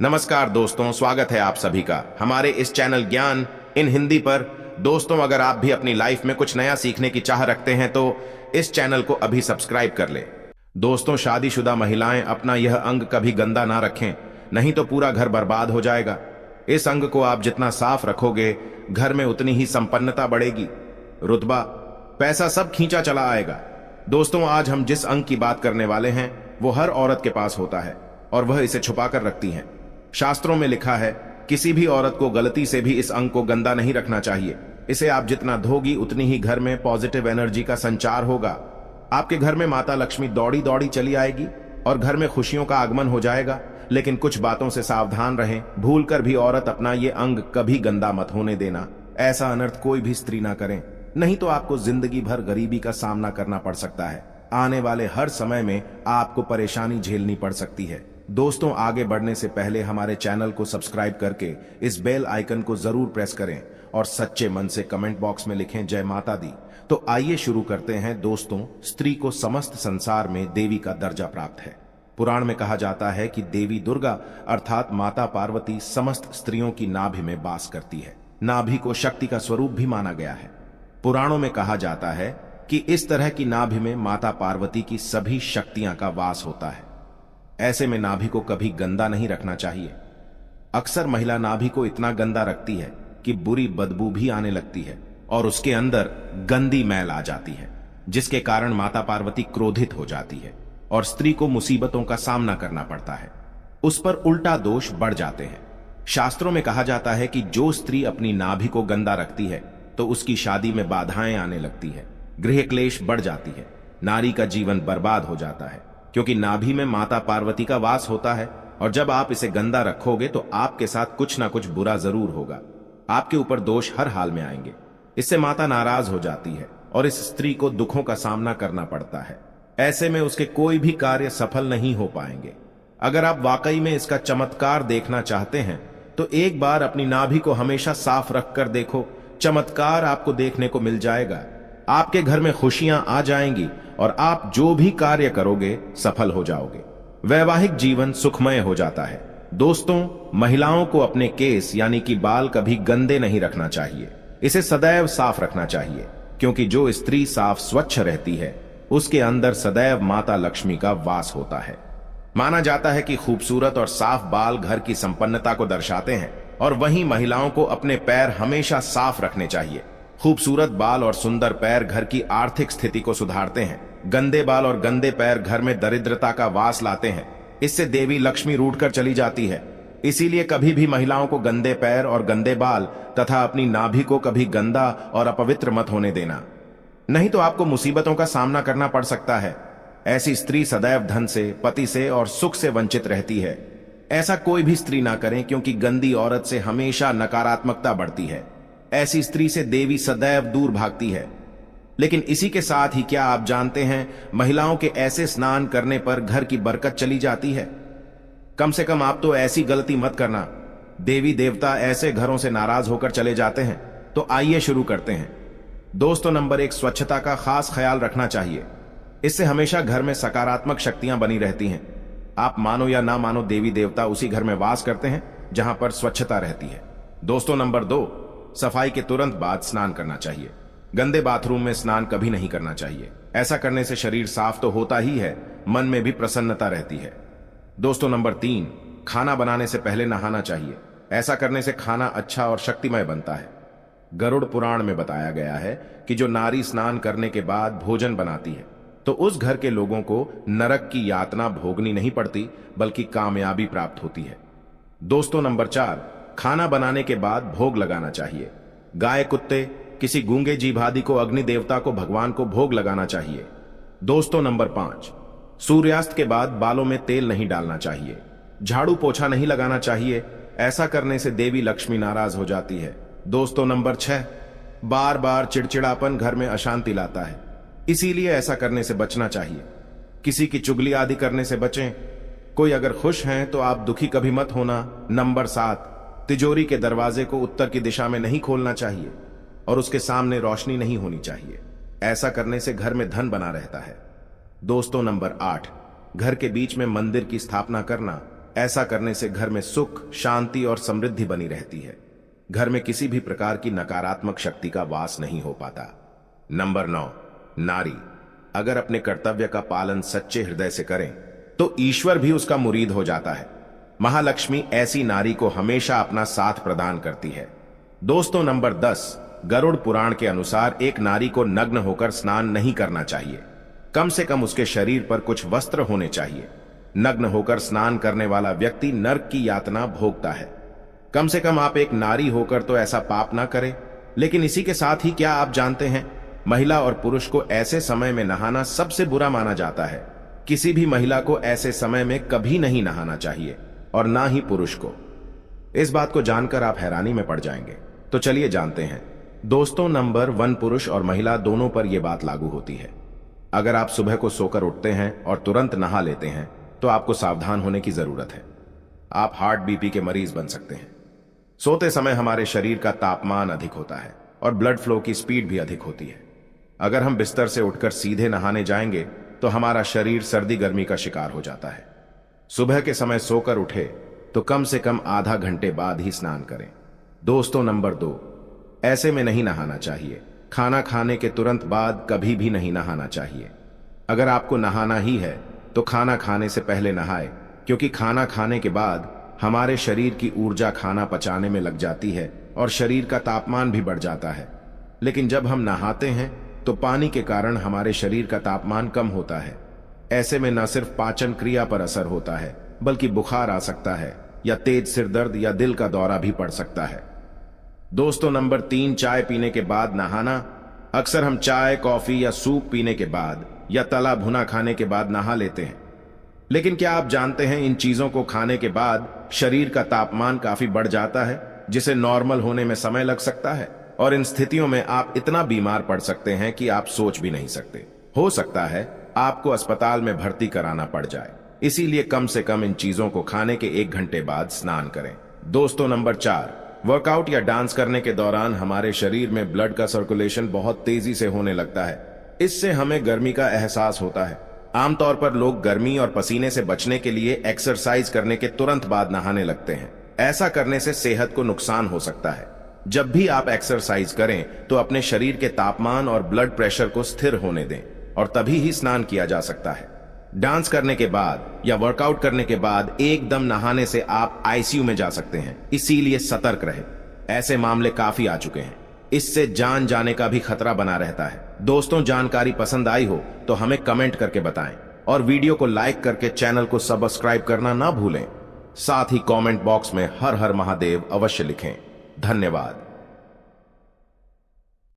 नमस्कार दोस्तों, स्वागत है आप सभी का हमारे इस चैनल ज्ञान इन हिंदी पर। दोस्तों, अगर आप भी अपनी लाइफ में कुछ नया सीखने की चाह रखते हैं तो इस चैनल को अभी सब्सक्राइब कर ले। दोस्तों, शादीशुदा महिलाएं अपना यह अंग कभी गंदा ना रखें, नहीं तो पूरा घर बर्बाद हो जाएगा। इस अंग को आप जितना साफ रखोगे, घर में उतनी ही संपन्नता बढ़ेगी, रुतबा, पैसा सब खींचा चला आएगा। दोस्तों, आज हम जिस अंग की बात करने वाले हैं वो हर औरत के पास होता है और वह इसे छुपा कर रखती हैं। शास्त्रों में लिखा है, किसी भी औरत को गलती से भी इस अंग को गंदा नहीं रखना चाहिए। इसे आप जितना धोगी उतनी ही घर में पॉजिटिव एनर्जी का संचार होगा। आपके घर में माता लक्ष्मी दौड़ी दौड़ी चली आएगी और घर में खुशियों का आगमन हो जाएगा। लेकिन कुछ बातों से सावधान रहें, भूलकर भी औरत अपना ये अंग कभी गंदा मत होने देना। ऐसा अनर्थ कोई भी स्त्री ना करें, नहीं तो आपको जिंदगी भर गरीबी का सामना करना पड़ सकता है। आने वाले हर समय में आपको परेशानी झेलनी पड़ सकती है। दोस्तों, आगे बढ़ने से पहले हमारे चैनल को सब्सक्राइब करके इस बेल आइकन को जरूर प्रेस करें और सच्चे मन से कमेंट बॉक्स में लिखें जय माता दी। तो आइए शुरू करते हैं। दोस्तों, स्त्री को समस्त संसार में देवी का दर्जा प्राप्त है। पुराण में कहा जाता है कि देवी दुर्गा अर्थात माता पार्वती समस्त स्त्रियों की नाभि में वास करती है। नाभि को शक्ति का स्वरूप भी माना गया है। पुराणों में कहा जाता है कि इस तरह की नाभि में माता पार्वती की सभी शक्तियां का वास होता है। ऐसे में नाभि को कभी गंदा नहीं रखना चाहिए। अक्सर महिला नाभि को इतना गंदा रखती है कि बुरी बदबू भी आने लगती है और उसके अंदर गंदी मैल आ जाती है, जिसके कारण माता पार्वती क्रोधित हो जाती है और स्त्री को मुसीबतों का सामना करना पड़ता है। उस पर उल्टा दोष बढ़ जाते हैं। शास्त्रों में कहा जाता है कि जो स्त्री अपनी नाभि को गंदा रखती है तो उसकी शादी में बाधाएं आने लगती है, गृह क्लेश बढ़ जाती है, नारी का जीवन बर्बाद हो जाता है, क्योंकि नाभि में माता पार्वती का वास होता है। और जब आप इसे गंदा रखोगे तो आपके साथ कुछ ना कुछ बुरा जरूर होगा। आपके ऊपर दोष हर हाल में आएंगे। इससे माता नाराज हो जाती है और इस स्त्री को दुखों का सामना करना पड़ता है। ऐसे में उसके कोई भी कार्य सफल नहीं हो पाएंगे। अगर आप वाकई में इसका चमत्कार देखना चाहते हैं तो एक बार अपनी नाभि को हमेशा साफ रखकर देखो। चमत्कार आपको देखने को मिल जाएगा। आपके घर में खुशियां आ जाएंगी और आप जो भी कार्य करोगे सफल हो जाओगे। वैवाहिक जीवन सुखमय हो जाता है। दोस्तों, महिलाओं को अपने केस यानी कि बाल कभी गंदे नहीं रखना चाहिए। इसे सदैव साफ रखना चाहिए, क्योंकि जो स्त्री साफ स्वच्छ रहती है उसके अंदर सदैव माता लक्ष्मी का वास होता है। माना जाता है कि खूबसूरत और साफ बाल घर की संपन्नता को दर्शाते हैं और वहीं महिलाओं को अपने पैर हमेशा साफ रखने चाहिए। खूबसूरत बाल और सुंदर पैर घर की आर्थिक स्थिति को सुधारते हैं। गंदे बाल और गंदे पैर घर में दरिद्रता का वास लाते हैं। इससे देवी लक्ष्मी रूठकर चली जाती है। इसीलिए कभी भी महिलाओं को गंदे पैर और गंदे बाल तथा अपनी नाभि को कभी गंदा और अपवित्र मत होने देना, नहीं तो आपको मुसीबतों का सामना करना पड़ सकता है। ऐसी स्त्री सदैव धन से, पति से और सुख से वंचित रहती है। ऐसा कोई भी स्त्री ना करें, क्योंकि गंदी औरत से हमेशा नकारात्मकता बढ़ती है। ऐसी स्त्री से देवी सदैव दूर भागती है। लेकिन इसी के साथ ही क्या आप जानते हैं, महिलाओं के ऐसे स्नान करने पर घर की बरकत चली जाती है। कम से कम आप तो ऐसी गलती मत करना। देवी देवता ऐसे घरों से नाराज होकर चले जाते हैं। तो आइए शुरू करते हैं। दोस्तों, नंबर 1, स्वच्छता का खास ख्याल रखना चाहिए। इससे हमेशा घर में सकारात्मक शक्तियां बनी रहती हैं। आप मानो या ना मानो, देवी देवता उसी घर में वास करते हैं जहां पर स्वच्छता रहती है। दोस्तों, नंबर 2, सफाई के तुरंत बाद स्नान करना चाहिए। गंदे बाथरूम में स्नान कभी नहीं करना चाहिए। ऐसा करने से शरीर साफ तो होता ही है, मन में भी प्रसन्नता रहती है। दोस्तों, नंबर 3, खाना बनाने से पहले नहाना चाहिए। ऐसा करने से खाना अच्छा और शक्तिमय बनता है। गरुड़ पुराण में बताया गया है कि जो नारी स्नान करने के बाद भोजन बनाती है तो उस घर के लोगों को नरक की यातना भोगनी नहीं पड़ती, बल्कि कामयाबी प्राप्त होती है। दोस्तों, नंबर 4, खाना बनाने के बाद भोग लगाना चाहिए। गाय, कुत्ते, किसी गूंगे जीव आदि को, अग्नि देवता को, भगवान को भोग लगाना चाहिए। दोस्तों, नंबर 5, सूर्यास्त के बाद बालों में तेल नहीं डालना चाहिए। झाड़ू पोछा नहीं लगाना चाहिए। ऐसा करने से देवी लक्ष्मी नाराज हो जाती है। दोस्तों, नंबर 6, बार बार चिड़चिड़ापन घर में अशांति लाता है, इसीलिए ऐसा करने से बचना चाहिए। किसी की चुगली आदि करने से बचें। कोई अगर खुश हैं तो आप दुखी कभी मत होना। नंबर 7, तिजोरी के दरवाजे को उत्तर की दिशा में नहीं खोलना चाहिए और उसके सामने रोशनी नहीं होनी चाहिए। ऐसा करने से घर में धन बना रहता है। दोस्तों, नंबर 8, घर के बीच में मंदिर की स्थापना करना ऐसा करने से घर में सुख, शांति और समृद्धि बनी रहती है। घर में किसी भी प्रकार की नकारात्मक शक्ति का वास नहीं हो पाता। नंबर 9, नारी अगर अपने कर्तव्य का पालन सच्चे हृदय से करें तो ईश्वर भी उसका मुरीद हो जाता है। महालक्ष्मी ऐसी नारी को हमेशा अपना साथ प्रदान करती है। दोस्तों, नंबर 10, गरुड़ पुराण के अनुसार एक नारी को नग्न होकर स्नान नहीं करना चाहिए। कम से कम उसके शरीर पर कुछ वस्त्र होने चाहिए। नग्न होकर स्नान करने वाला व्यक्ति नरक की यातना भोगता है। कम से कम आप एक नारी होकर तो ऐसा पाप ना करें। लेकिन इसी के साथ ही क्या आप जानते हैं, महिला और पुरुष को ऐसे समय में नहाना सबसे बुरा माना जाता है। किसी भी महिला को ऐसे समय में कभी नहीं नहाना चाहिए और ना ही पुरुष को। इस बात को जानकर आप हैरानी में पड़ जाएंगे। तो चलिए जानते हैं। दोस्तों, नंबर 1, पुरुष और महिला दोनों पर यह बात लागू होती है। अगर आप सुबह को सोकर उठते हैं और तुरंत नहा लेते हैं तो आपको सावधान होने की जरूरत है। आप हार्ट बीपी के मरीज बन सकते हैं। सोते समय हमारे शरीर का तापमान अधिक होता है और ब्लड फ्लो की स्पीड भी अधिक होती है। अगर हम बिस्तर से उठकर सीधे नहाने जाएंगे तो हमारा शरीर सर्दी गर्मी का शिकार हो जाता है। सुबह के समय सोकर उठे तो कम से कम आधा घंटे बाद ही स्नान करें। दोस्तों, नंबर 2, ऐसे में नहीं नहाना चाहिए। खाना खाने के तुरंत बाद कभी भी नहीं नहाना चाहिए। अगर आपको नहाना ही है तो खाना खाने से पहले नहाए, क्योंकि खाना खाने के बाद हमारे शरीर की ऊर्जा खाना पचाने में लग जाती है और शरीर का तापमान भी बढ़ जाता है। लेकिन जब हम नहाते हैं तो पानी के कारण हमारे शरीर का तापमान कम होता है। ऐसे में न सिर्फ पाचन क्रिया पर असर होता है बल्कि बुखार आ सकता है या तेज सिर दर्द या दिल का दौरा भी पड़ सकता है। दोस्तों, नंबर 3, चाय पीने के बाद नहाना। अक्सर हम चाय, कॉफी या सूप पीने के बाद या तला भुना खाने के बाद नहा लेते हैं। लेकिन क्या आप जानते हैं, इन चीजों को खाने के बाद शरीर का तापमान काफी बढ़ जाता है, जिसे नॉर्मल होने में समय लग सकता है और इन स्थितियों में आप इतना बीमार पड़ सकते हैं कि आप सोच भी नहीं सकते। हो सकता है आपको अस्पताल में भर्ती कराना पड़ जाए। इसीलिए कम से कम इन चीजों को खाने के 1 घंटे बाद स्नान करें। दोस्तों, नंबर 4, वर्कआउट या डांस करने के दौरान हमारे शरीर में ब्लड का सर्कुलेशन बहुत तेजी से होने लगता है। इससे हमें गर्मी का एहसास होता है। आमतौर पर लोग गर्मी और पसीने से बचने के लिए एक्सरसाइज करने के तुरंत बाद नहाने लगते हैं। ऐसा करने से सेहत को नुकसान हो सकता है। जब भी आप एक्सरसाइज करें तो अपने शरीर के तापमान और ब्लड प्रेशर को स्थिर होने दें और तभी ही स्नान किया जा सकता है। डांस करने के बाद या वर्कआउट करने के बाद एकदम नहाने से आप आईसीयू में जा सकते हैं। इसीलिए सतर्क रहें। ऐसे मामले काफी आ चुके हैं। इससे जान जाने का भी खतरा बना रहता है। दोस्तों, जानकारी पसंद आई हो तो हमें कमेंट करके बताएं और वीडियो को लाइक करके चैनल को सब्सक्राइब करना ना भूलें। साथ ही कमेंट बॉक्स में हर हर महादेव अवश्य लिखें। धन्यवाद।